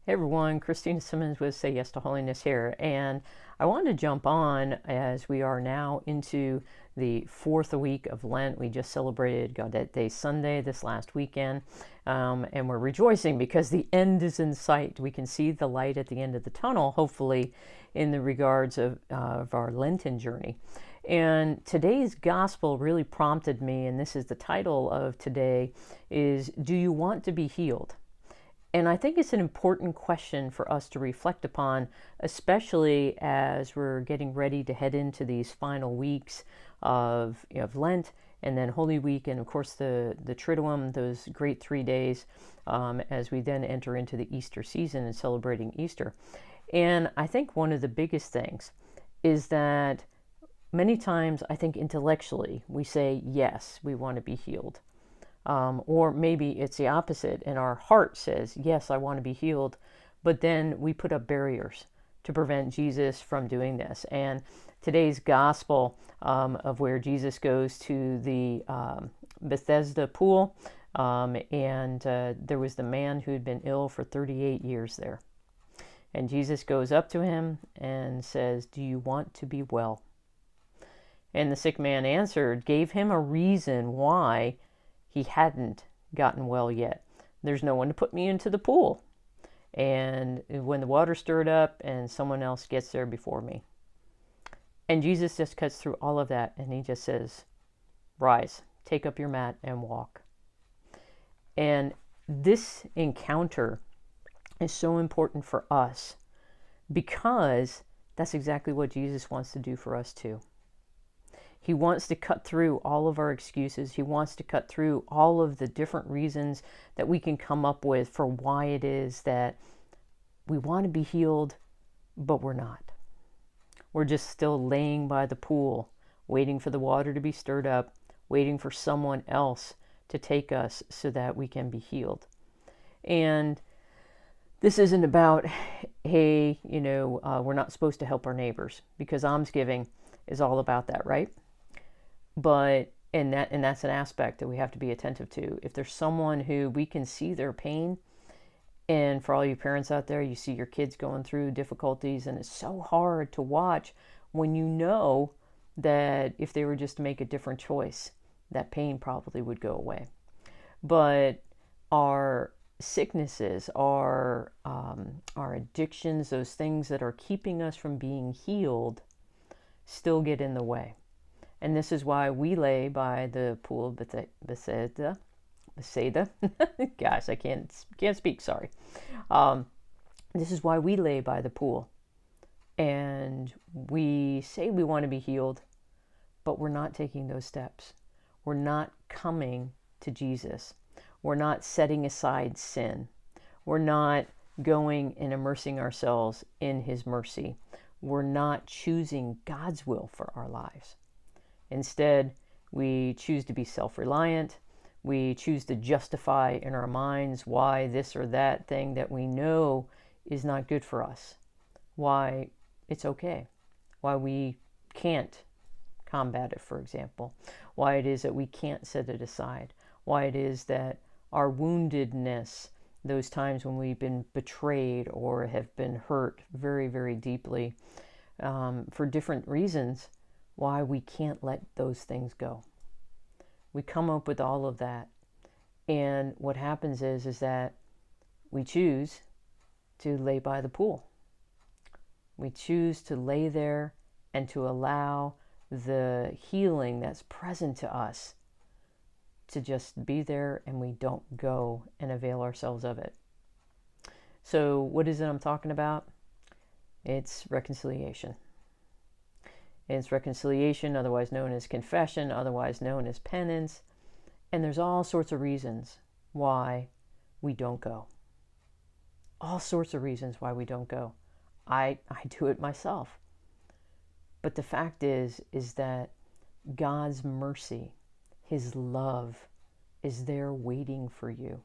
Hey everyone, Christina Simmons with Say Yes to Holiness here, and I wanted to jump on as we are now into the fourth week of Lent. We just celebrated Gaudete Day Sunday this last weekend, and we're rejoicing because the end is in sight. We can see the light at the end of the tunnel, hopefully, in the regards of our Lenten journey. And today's gospel really prompted me, and this is the title of today, is Do You Want to Be Healed? And I think it's an important question for us to reflect upon, especially as we're getting ready to head into these final weeks of Lent and then Holy Week, and of course the Triduum, those great 3 days, as we then enter into the Easter season and celebrating Easter. And I think one of the biggest things is that many times I think intellectually we say, yes, we want to be healed. Or maybe it's the opposite, and our heart says, yes, I want to be healed, but then we put up barriers to prevent Jesus from doing this. And today's gospel of where Jesus goes to the Bethesda pool, and there was the man who had been ill for 38 years there. And Jesus goes up to him and says, do you want to be well? And the sick man answered, gave him a reason why he hadn't gotten well yet. There's no one to put me into the pool. And when the water stirred up and someone else gets there before me. And Jesus just cuts through all of that and he just says, rise, take up your mat and walk. And this encounter is so important for us because that's exactly what Jesus wants to do for us too. He wants to cut through all of our excuses. He wants to cut through all of the different reasons that we can come up with for why it is that we want to be healed, but we're not. We're just still laying by the pool, waiting for the water to be stirred up, waiting for someone else to take us so that we can be healed. And this isn't about, hey, we're not supposed to help our neighbors, because almsgiving is all about that, right? But that's an aspect that we have to be attentive to. If there's someone who we can see their pain, and for all you parents out there, you see your kids going through difficulties, and it's so hard to watch when you know that if they were just to make a different choice, that pain probably would go away. But our sicknesses, our addictions, those things that are keeping us from being healed, still get in the way. And this is why we lay by the pool of Bethesda. Gosh, I can't speak, sorry. This is why we lay by the pool. And we say we want to be healed, but we're not taking those steps. We're not coming to Jesus. We're not setting aside sin. We're not going and immersing ourselves in His mercy. We're not choosing God's will for our lives. Instead, we choose to be self-reliant. We choose to justify in our minds why this or that thing that we know is not good for us, why it's okay, why we can't combat it, for example, why it is that we can't set it aside, why it is that our woundedness, those times when we've been betrayed or have been hurt very, very deeply, for different reasons, why we can't let those things go. We come up with all of that. And what happens is that we choose to lay by the pool. We choose to lay there and to allow the healing that's present to us to just be there, and we don't go and avail ourselves of it. So what is it I'm talking about? It's reconciliation. It's reconciliation, otherwise known as confession, otherwise known as penance. And there's all sorts of reasons why we don't go. All sorts of reasons why we don't go. I do it myself. But the fact is that God's mercy, His love, is there waiting for you.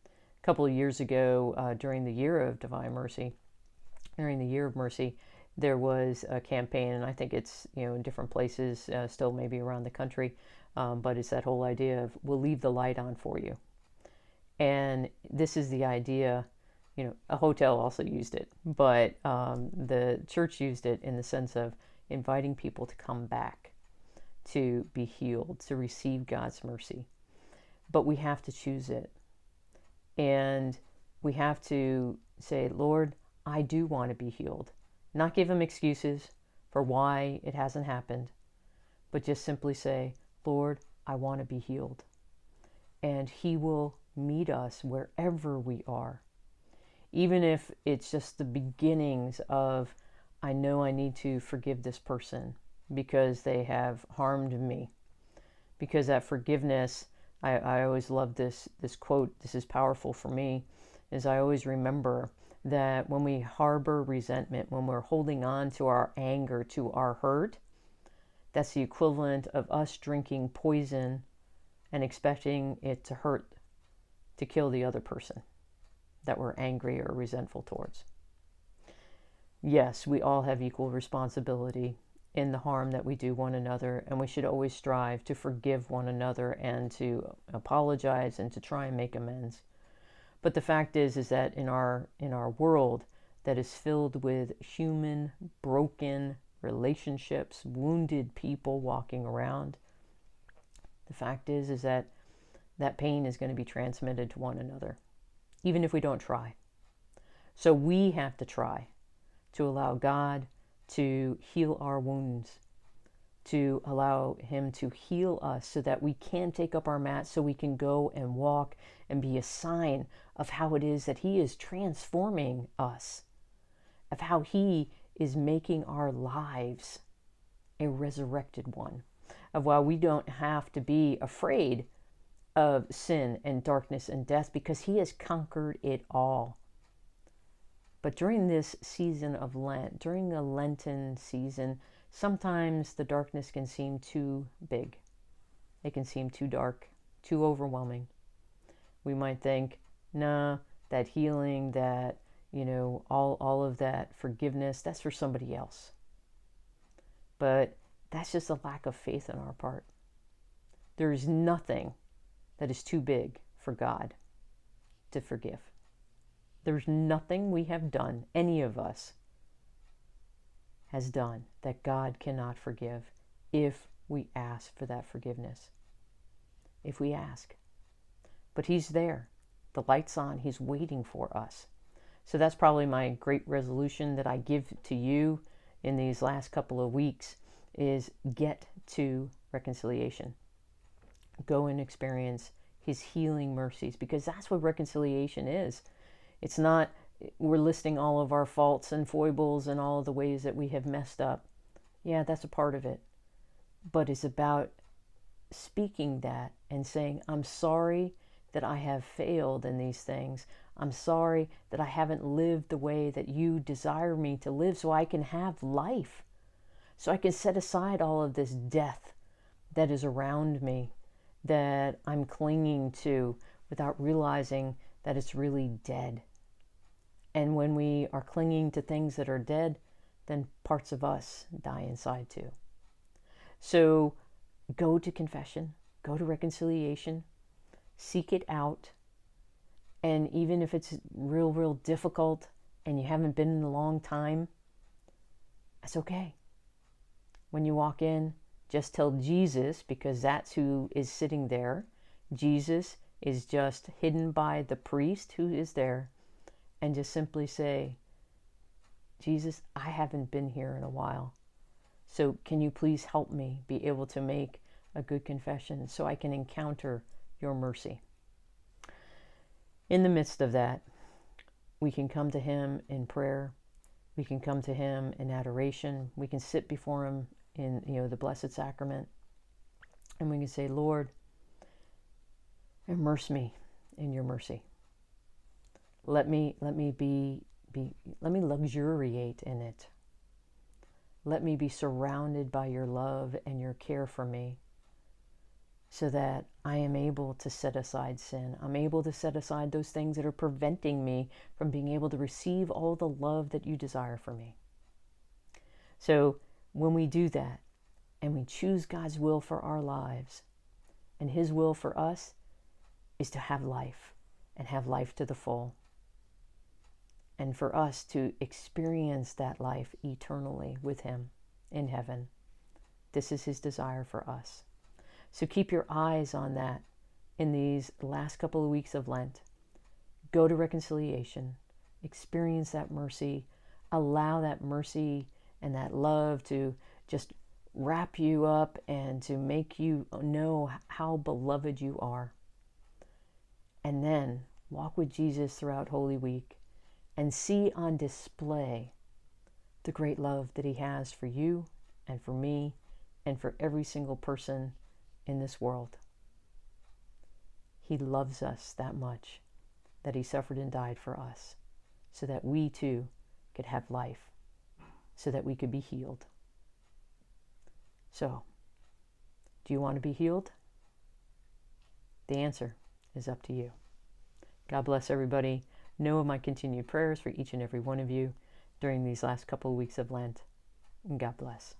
A couple of years ago, during the year of Divine Mercy, during the Year of Mercy, there was a campaign, and I think it's in different places, still maybe around the country, but it's that whole idea of we'll leave the light on for you. And this is the idea, a hotel also used it, but the church used it in the sense of inviting people to come back, to be healed, to receive God's mercy. But we have to choose it. And we have to say, Lord, I do want to be healed. Not give him excuses for why it hasn't happened, but just simply say, Lord, I want to be healed. And he will meet us wherever we are. Even if it's just the beginnings of, I know I need to forgive this person because they have harmed me. Because that forgiveness, I always love this quote, this is powerful for me, is I always remember that when we harbor resentment, when we're holding on to our anger, to our hurt, that's the equivalent of us drinking poison and expecting it to hurt, to kill the other person that we're angry or resentful towards. Yes, we all have equal responsibility in the harm that we do one another, and we should always strive to forgive one another and to apologize and to try and make amends. But the fact is that in our world that is filled with human, broken relationships, wounded people walking around, the fact is that pain is going to be transmitted to one another, even if we don't try. So we have to try to allow God to heal our wounds, to allow him to heal us so that we can take up our mat, so we can go and walk and be a sign of how it is that he is transforming us, of how he is making our lives a resurrected one, of why we don't have to be afraid of sin and darkness and death because he has conquered it all. But during this season of Lent, during a Lenten season, sometimes the darkness can seem too big. It can seem too dark, too overwhelming. We might think, nah, that healing, that, all of that forgiveness, that's for somebody else. But that's just a lack of faith on our part. There is nothing that is too big for God to forgive. There's nothing we have done, any of us has done, that God cannot forgive if we ask for that forgiveness. If we ask. But he's there. The light's on. He's waiting for us. So that's probably my great resolution that I give to you in these last couple of weeks is get to reconciliation. Go and experience his healing mercies, because that's what reconciliation is. It's not we're listing all of our faults and foibles and all of the ways that we have messed up. Yeah, that's a part of it. But it's about speaking that and saying, I'm sorry that I have failed in these things. I'm sorry that I haven't lived the way that you desire me to live so I can have life. So I can set aside all of this death that is around me, that I'm clinging to without realizing that it's really dead. And when we are clinging to things that are dead, then parts of us die inside too. So go to confession, go to reconciliation, seek it out. And even if it's real difficult and you haven't been in a long time, that's okay. When you walk in, just tell Jesus, because that's who is sitting there. Jesus is just hidden by the priest who is there. And just simply say, Jesus, I haven't been here in a while. So can you please help me be able to make a good confession so I can encounter your mercy? In the midst of that, we can come to him in prayer. We can come to him in adoration. We can sit before him in the Blessed Sacrament. And we can say, Lord, immerse me in your mercy. Let me luxuriate in it. Let me be surrounded by your love and your care for me, so that I am able to set aside sin. I'm able to set aside those things that are preventing me from being able to receive all the love that you desire for me. So when we do that, and we choose God's will for our lives, and his will for us is to have life, and have life to the full. and for us to experience that life eternally with him in heaven. This is his desire for us. So keep your eyes on that in these last couple of weeks of Lent. Go to reconciliation. Experience that mercy. Allow that mercy and that love to just wrap you up and to make you know how beloved you are. And then walk with Jesus throughout Holy Week and see on display the great love that he has for you and for me and for every single person in this world. He loves us that much that he suffered and died for us so that we too could have life, so that we could be healed. So, do you want to be healed? The answer is up to you. God bless everybody. Know of my continued prayers for each and every one of you during these last couple of weeks of Lent. And God bless.